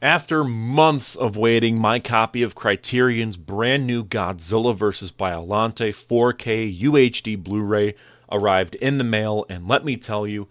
After months of waiting, my copy of Criterion's brand new Godzilla vs. Biollante 4K UHD Blu-ray arrived in the mail, and let me tell you,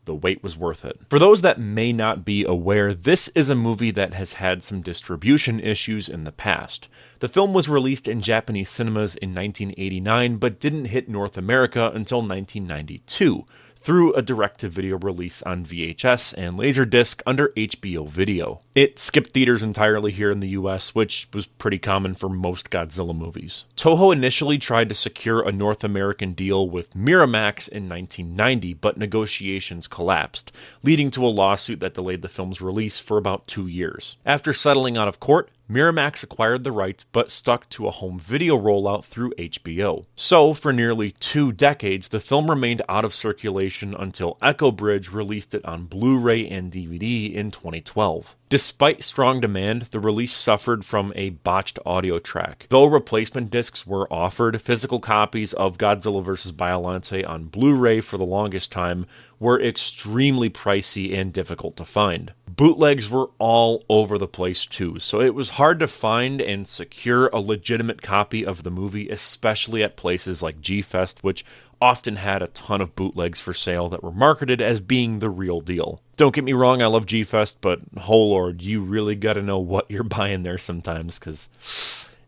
the wait was worth it. For those that may not be aware, this is a movie that has had some distribution issues in the past. The film was released in Japanese cinemas in 1989, but didn't hit North America until 1992. Through a direct-to-video release on VHS and Laserdisc under HBO Video. It skipped theaters entirely here in the US, which was pretty common for most Godzilla movies. Toho initially tried to secure a North American deal with Miramax in 1990, but negotiations collapsed, leading to a lawsuit that delayed the film's release for about 2 years. After settling out of court, Miramax acquired the rights but stuck to a home video rollout through HBO. So, for nearly 2 decades, the film remained out of circulation until Echo Bridge released it on Blu-ray and DVD in 2012. Despite strong demand, the release suffered from a botched audio track. Though replacement discs were offered, physical copies of Godzilla vs. Biollante on Blu-ray for the longest time were extremely pricey and difficult to find. Bootlegs were all over the place too, so it was hard to find and secure a legitimate copy of the movie, especially at places like G-Fest, which often had a ton of bootlegs for sale that were marketed as being the real deal. Don't get me wrong, I love G-Fest, but oh lord, you really gotta know what you're buying there sometimes, because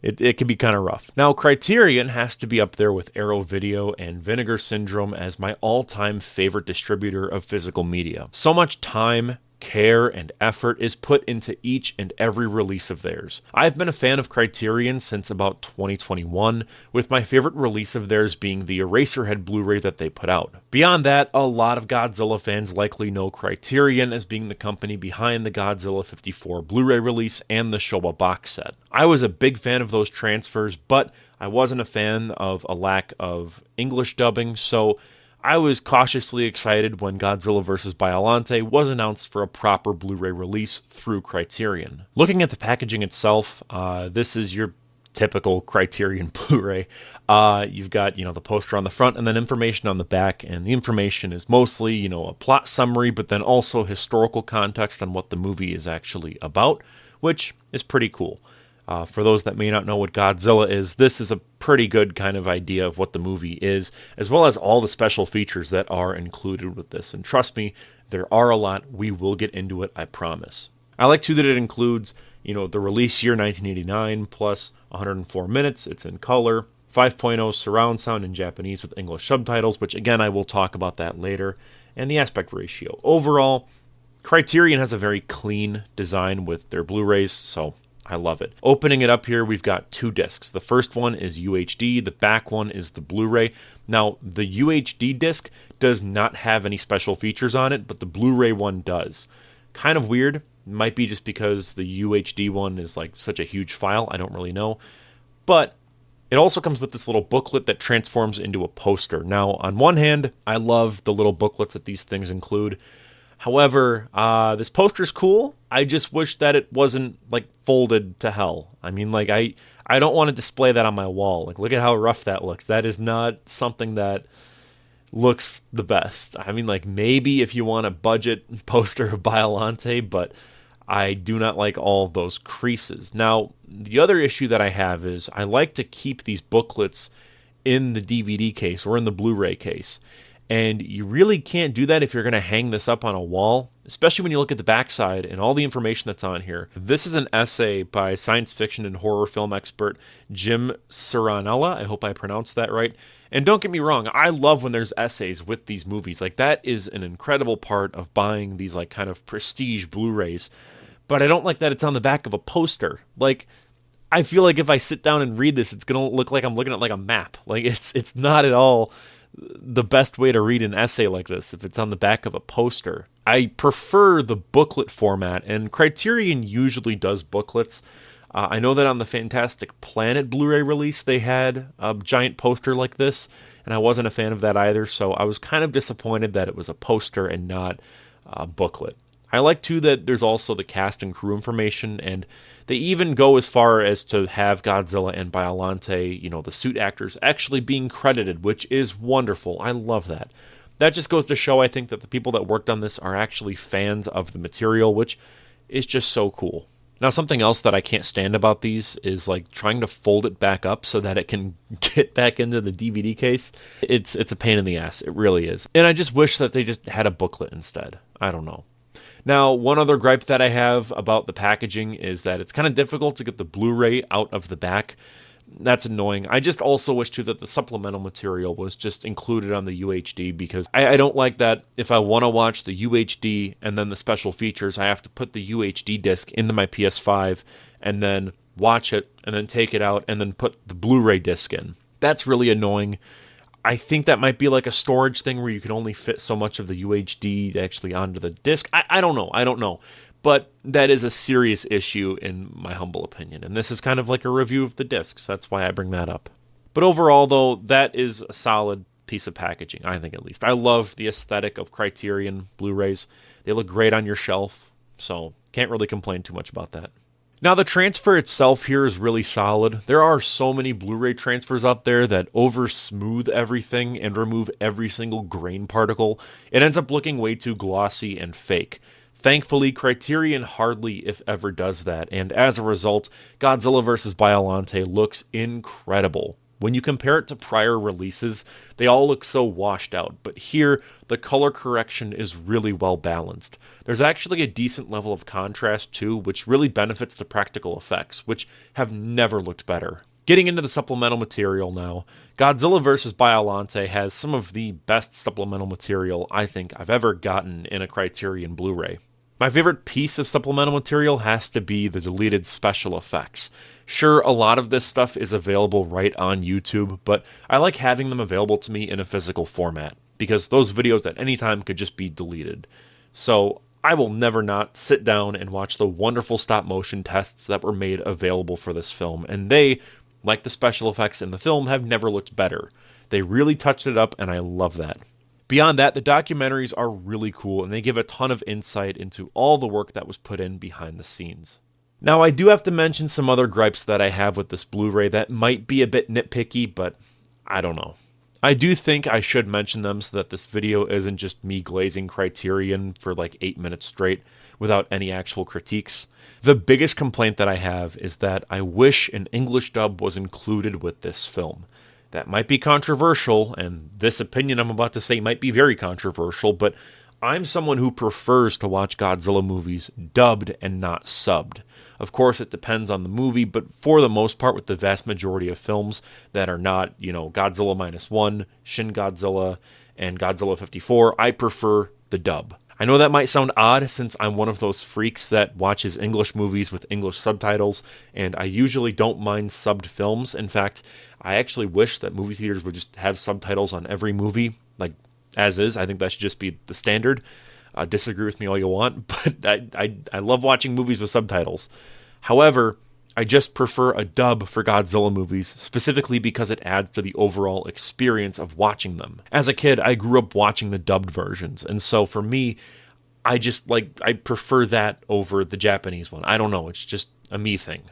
it can be kind of rough. Now, Criterion has to be up there with Arrow Video and Vinegar Syndrome as my all-time favorite distributor of physical media. So much time, care, and effort is put into each and every release of theirs. I've been a fan of Criterion since about 2021, with my favorite release of theirs being the Eraserhead Blu-ray that they put out. Beyond that, a lot of Godzilla fans likely know Criterion as being the company behind the Godzilla 54 Blu-ray release and the Showa box set. I was a big fan of those transfers, but I wasn't a fan of a lack of English dubbing, so I was cautiously excited when Godzilla vs. Biollante was announced for a proper Blu-ray release through Criterion. Looking at the packaging itself, this is your typical Criterion Blu-ray. You've got, the poster on the front and then information on the back, and the information is mostly, a plot summary, but then also historical context on what the movie is actually about, which is pretty cool. For those that may not know what Godzilla is, this is a pretty good kind of idea of what the movie is, as well as all the special features that are included with this. And trust me, there are a lot. We will get into it, I promise. I like, too, that it includes, the release year 1989 plus 104 minutes. It's in color, 5.0 surround sound in Japanese with English subtitles, which, again, I will talk about that later, and the aspect ratio. Overall, Criterion has a very clean design with their Blu-rays, so I love it. Opening it up here, we've got 2 discs. The first one is UHD, the back one is the Blu-ray. Now, the UHD disc does not have any special features on it, but the Blu-ray one does. Kind of weird. Might be just because the UHD one is like such a huge file, I don't really know. But it also comes with this little booklet that transforms into a poster. Now, on one hand, I love the little booklets that these things include. However, this poster's cool. I just wish that it wasn't, folded to hell. I mean, I don't want to display that on my wall. Look at how rough that looks. That is not something that looks the best. I mean, maybe if you want a budget poster of Biollante, but I do not like all of those creases. Now, the other issue that I have is I like to keep these booklets in the DVD case or in the Blu-ray case. And you really can't do that if you're going to hang this up on a wall, especially when you look at the backside and all the information that's on here. This is an essay by science fiction and horror film expert Jim Ciranella. I hope I pronounced that right. And don't get me wrong, I love when there's essays with these movies. That is an incredible part of buying these kind of prestige Blu-rays. But I don't like that it's on the back of a poster. I feel like if I sit down and read this, it's going to look like I'm looking at a map. It's not at all the best way to read an essay like this if it's on the back of a poster. I prefer the booklet format, and Criterion usually does booklets. I know that on the Fantastic Planet Blu-ray release they had a giant poster like this, and I wasn't a fan of that either, so I was kind of disappointed that it was a poster and not a booklet. I like, too, that there's also the cast and crew information, and they even go as far as to have Godzilla and Biollante, the suit actors, actually being credited, which is wonderful. I love that. That just goes to show, I think, that the people that worked on this are actually fans of the material, which is just so cool. Now, something else that I can't stand about these is like trying to fold it back up so that it can get back into the DVD case. It's a pain in the ass. It really is. And I just wish that they just had a booklet instead. I don't know. Now, one other gripe that I have about the packaging is that it's kind of difficult to get the Blu-ray out of the back. That's annoying. I just also wish, too, that the supplemental material was just included on the UHD, because I don't like that if I want to watch the UHD and then the special features, I have to put the UHD disc into my PS5 and then watch it and then take it out and then put the Blu-ray disc in. That's really annoying. I think that might be like a storage thing where you can only fit so much of the UHD actually onto the disc. I don't know. But that is a serious issue in my humble opinion. And this is kind of like a review of the discs. That's why I bring that up. But overall, though, that is a solid piece of packaging, I think at least. I love the aesthetic of Criterion Blu-rays. They look great on your shelf, so can't really complain too much about that. Now, the transfer itself here is really solid. There are so many Blu-ray transfers out there that over-smooth everything and remove every single grain particle. It ends up looking way too glossy and fake. Thankfully, Criterion hardly, if ever, does that, and as a result, Godzilla vs. Biollante looks incredible. When you compare it to prior releases, they all look so washed out, but here, the color correction is really well balanced. There's actually a decent level of contrast too, which really benefits the practical effects, which have never looked better. Getting into the supplemental material now, Godzilla vs. Biollante has some of the best supplemental material I think I've ever gotten in a Criterion Blu-ray. My favorite piece of supplemental material has to be the deleted special effects. Sure, a lot of this stuff is available right on YouTube, but I like having them available to me in a physical format, because those videos at any time could just be deleted. So I will never not sit down and watch the wonderful stop-motion tests that were made available for this film, and they, like the special effects in the film, have never looked better. They really touched it up, and I love that. Beyond that, the documentaries are really cool, and they give a ton of insight into all the work that was put in behind the scenes. Now, I do have to mention some other gripes that I have with this Blu-ray that might be a bit nitpicky, but I don't know. I do think I should mention them so that this video isn't just me glazing Criterion for like 8 minutes straight without any actual critiques. The biggest complaint that I have is that I wish an English dub was included with this film. That might be controversial, and this opinion I'm about to say might be very controversial, but I'm someone who prefers to watch Godzilla movies dubbed and not subbed. Of course, it depends on the movie, but for the most part, with the vast majority of films that are not, Godzilla Minus One, Shin Godzilla, and Godzilla 54, I prefer the dub. I know that might sound odd since I'm one of those freaks that watches English movies with English subtitles, and I usually don't mind subbed films. In fact, I actually wish that movie theaters would just have subtitles on every movie, like as is. I think that should just be the standard. Disagree with me all you want, but I love watching movies with subtitles. However, I just prefer a dub for Godzilla movies, specifically because it adds to the overall experience of watching them. As a kid, I grew up watching the dubbed versions, and so for me, I prefer that over the Japanese one. I don't know, it's just a me thing.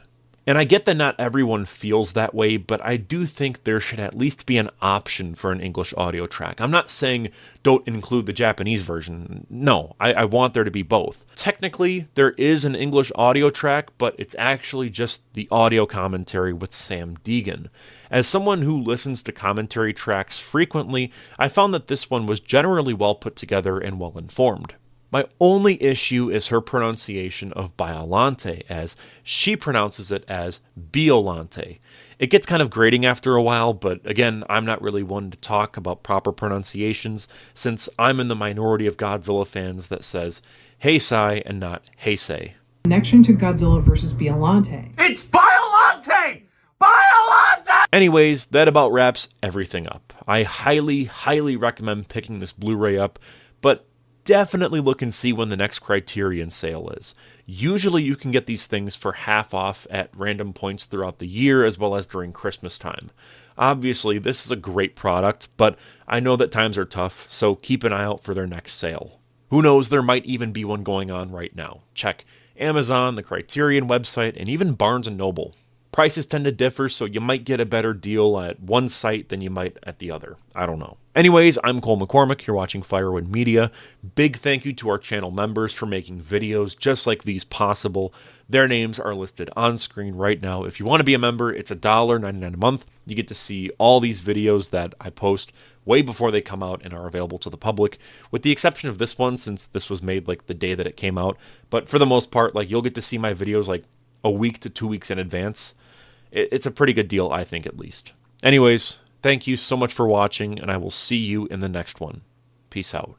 And I get that not everyone feels that way, but I do think there should at least be an option for an English audio track. I'm not saying don't include the Japanese version. No, I want there to be both. Technically, there is an English audio track, but it's actually just the audio commentary with Sam Deegan. As someone who listens to commentary tracks frequently, I found that this one was generally well put together and well informed. My only issue is her pronunciation of Biollante, as she pronounces it as Biollante. It gets kind of grating after a while, but again, I'm not really one to talk about proper pronunciations, since I'm in the minority of Godzilla fans that says Heisei and not Heisei. Connection to Godzilla vs. Biollante. It's Biollante! Biollante! Anyways, that about wraps everything up. I highly recommend picking this Blu-ray up, but definitely look and see when the next Criterion sale is. Usually you can get these things for half off at random points throughout the year, as well as during Christmas time. Obviously, this is a great product, but I know that times are tough, so keep an eye out for their next sale. Who knows, there might even be one going on right now. Check Amazon, the Criterion website, and even Barnes & Noble. prices tend to differ, so you might get a better deal at one site than you might at the other. I don't know. Anyways, I'm Cole McCormick. You're watching Firewood Media. Big thank you to our channel members for making videos just like these possible. Their names are listed on screen right now. If you want to be a member, it's $1.99 a month. You get to see all these videos that I post way before they come out and are available to the public, with the exception of this one, since this was made like the day that it came out. But for the most part, like, you'll get to see my videos like a week to 2 weeks in advance. It's a pretty good deal, I think, at least. Anyways, thank you so much for watching, and I will see you in the next one. Peace out.